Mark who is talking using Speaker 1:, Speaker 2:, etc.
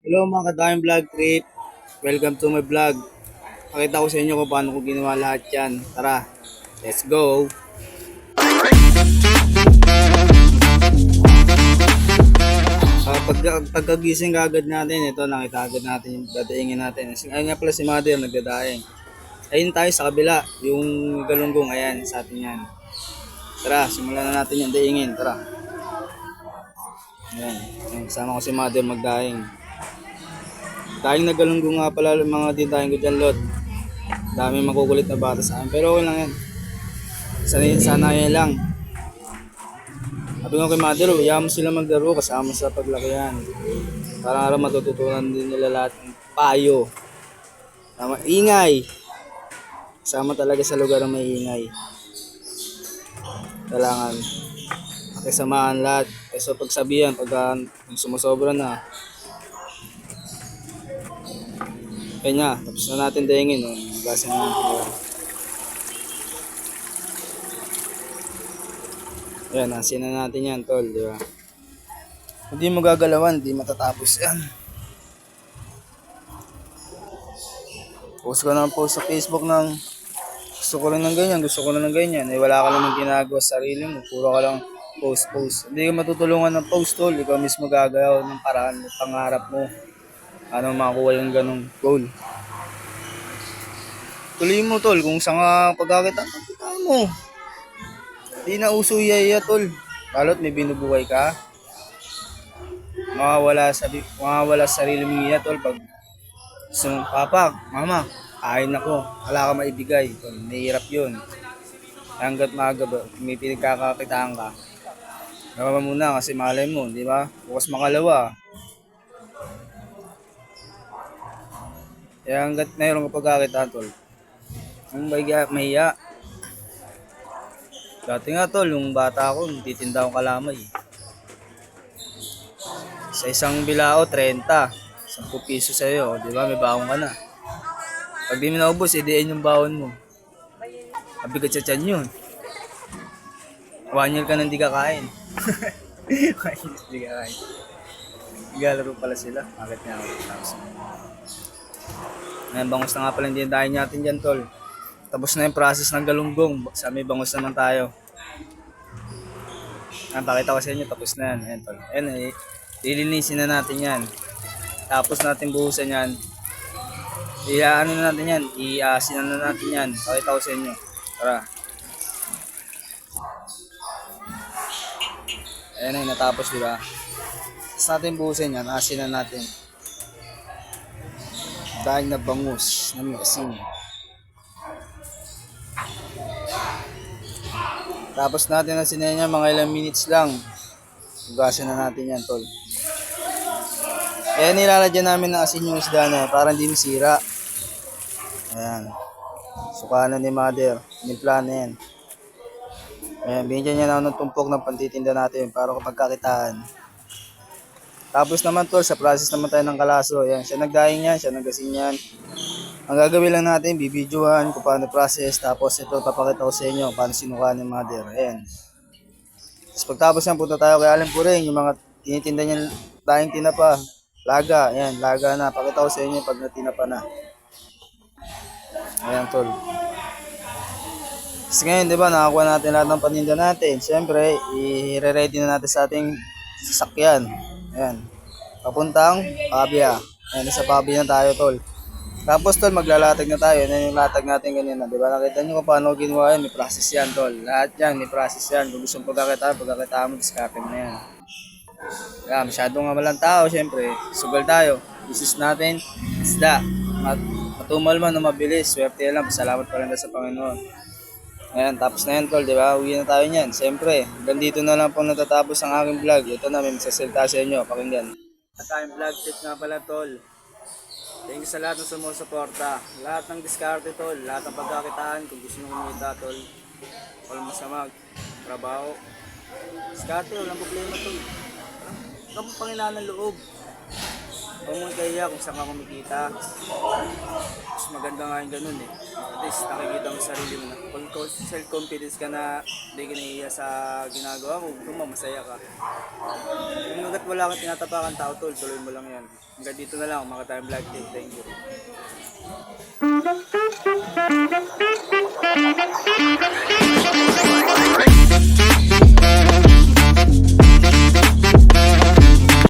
Speaker 1: Hello mga kadayang vlog trip. Welcome to my vlog. Pakita ko sa inyo kung paano ko ginawa lahat yan. Tara, let's go! Pagkagising agad natin, ito nakita agad natin yung dadaingin natin. Ayun nga pala si mother nagdadaing. Ayun tayo sa kabila, yung galunggong, ayan sa atin yan. Tara, simulan na natin yung daingin, tara. Ayan, kasama ko si mother magdaing. Daing na galunggong nga pala mga dindaing ko dyan, Lot. Dami makukulit na bata sa akin. Pero okay lang yan. Sanayan lang. Sabi ko kay mother, hayaan mo sila maglaro kasama sa paglakihan. Para araw matututunan din nila lahat ng payo. Tama, ingay. Kasama talaga sa lugar ng may ingay. Kailangan makisamahan lahat. Kasi pagsabihan, pag sumusobra na. Kaya tapos na natin dahingin. Gasin na natin. Ayan, asin na natin yan, tol, di ba? Hindi mo gagalawan, hindi matatapos yan. Post ko na post sa Facebook ng gusto ko lang ng ganyan, gusto ko lang ng ganyan. Wala ka lang ng ginagawa sa sarili mo, puro ka lang post. Hindi ka matutulungan ng post, tol. Ikaw mismo gagalaw ng paraan ng pangarap mo. Ano makakuha yung ganong goal. Tuloy mo, tol, kung saan ka pagkakitaan mo. Hindi na uso yaya, tol. Lalo't may binubuhay ka. Mawawala sa sarili mong iya, tol. Pag papa, mama, kain ako. Wala ka maibigay. Tol, mahirap yun. Hanggat maaga ba, may pinagkakakitaan ka. Gawa muna kasi malay mo, di ba? Bukas makalawa. Kaya hanggat mayroon ka pagkakitaan, tol. Ang mahiya. Dati nga, tol, yung bata ako, titinda akong kalamay. Sa isang bilao, 30. 10 piso sa'yo, di ba? May baon ka na. Pag di mo naubos, idiin yung baon mo. Mabigat sa tiyan yun. 1 year ka nang di kakain. 1 year di kakain. Naglalaro pala sila. Bakit nga ako? Ngayon, bangus na nga pala hindi dahil natin dyan, tol. Tapos na yung process ng galunggong. Sa may bangus naman tayo. Pakita ko sa inyo, tapos na yan. Ayan, tol. Ayan, lilinisin na natin yan. Tapos natin buhusan yan. Iaano na natin yan. Iasinan na natin yan. Pakita ko sa inyo. Tara. Ayan na yung natapos, diba? Tapos natin buhusan yan. Asinan natin. Dahil na bangus. Na mixing. Tapos natin asinin yan. Mga ilang minutes lang. Hugasan na natin yan, tol. Kaya nilalagyan namin ng asin yung isda na para hindi masira. Ayan. Sukanan ni mother. Nimpla na yan. Ayan. Binigyan niya na ng tumpok ng pantitinda natin para kapagkakitaan. Tapos naman, tol, sa process naman tayo ng kalaso. Ayan. Siya nagdaing yan. Siya nagasin yan. Ang gagawin lang natin, bibidyohan kung paano process. Tapos ito, papakita ko sa inyo paano sinukaan ni mother. Ayan. Tapos pagtapos yan, punta tayo kay Alan Puring. Yung mga tinitinda niya daing tinapa. Laga, ayan, laga na. Pakita ko sa inyo pag natinapa na. Ayan, tol. Kasi ngayon, di ba, nakakuha natin lahat ng paninda natin. Siyempre, i-ready na natin sa ating sasakyan. Ayan. Papuntang Pabia. Ayan, sa Pabia na tayo, tol. Tapos, tol, maglalatag na tayo. Ayan yung latag natin ganyan na. Di ba, nakita nyo kung paano ginawa yan. May process yan, tol. Lahat yan, may process yan. Kung gusto mong pagkakitaan mo, discarte mo na yan. Kaya masyadong walang tao, syempre, sugal tayo. Business natin, isda. Matumal man o mabilis, swerte lang, pasalamat pa rin sa Panginoon. Ayan, tapos na yan, tol, di ba? Uwi na tayo niyan. Syempre, hanggang dito na lang po natatapos ang aking vlog. Ito na, may magsasalita sa inyo, pakinggan. At aking vlog tip nga pala, tol. Thank you sa lahat ng sumusuporta. Lahat ng diskarte, tol. Lahat ng pagkakitaan, kung gusto nyo kumita, tol. Walang masama, trabaho. Diskarte, walang problema, tol. Kapag Panginoon ng loob. Huwag mong kahiya kung saan ka kumikita. Mas maganda nga yung ganun eh. At least nakikita mo sa sarili mo na. Pag self-confidence ka na hindi ka nahihiya sa ginagawa mo, masaya ka. Kung hanggat wala kang tinatapakan tao tol, tuloy mo lang yan. Hanggang dito na lang, mga time vlog. Thank you.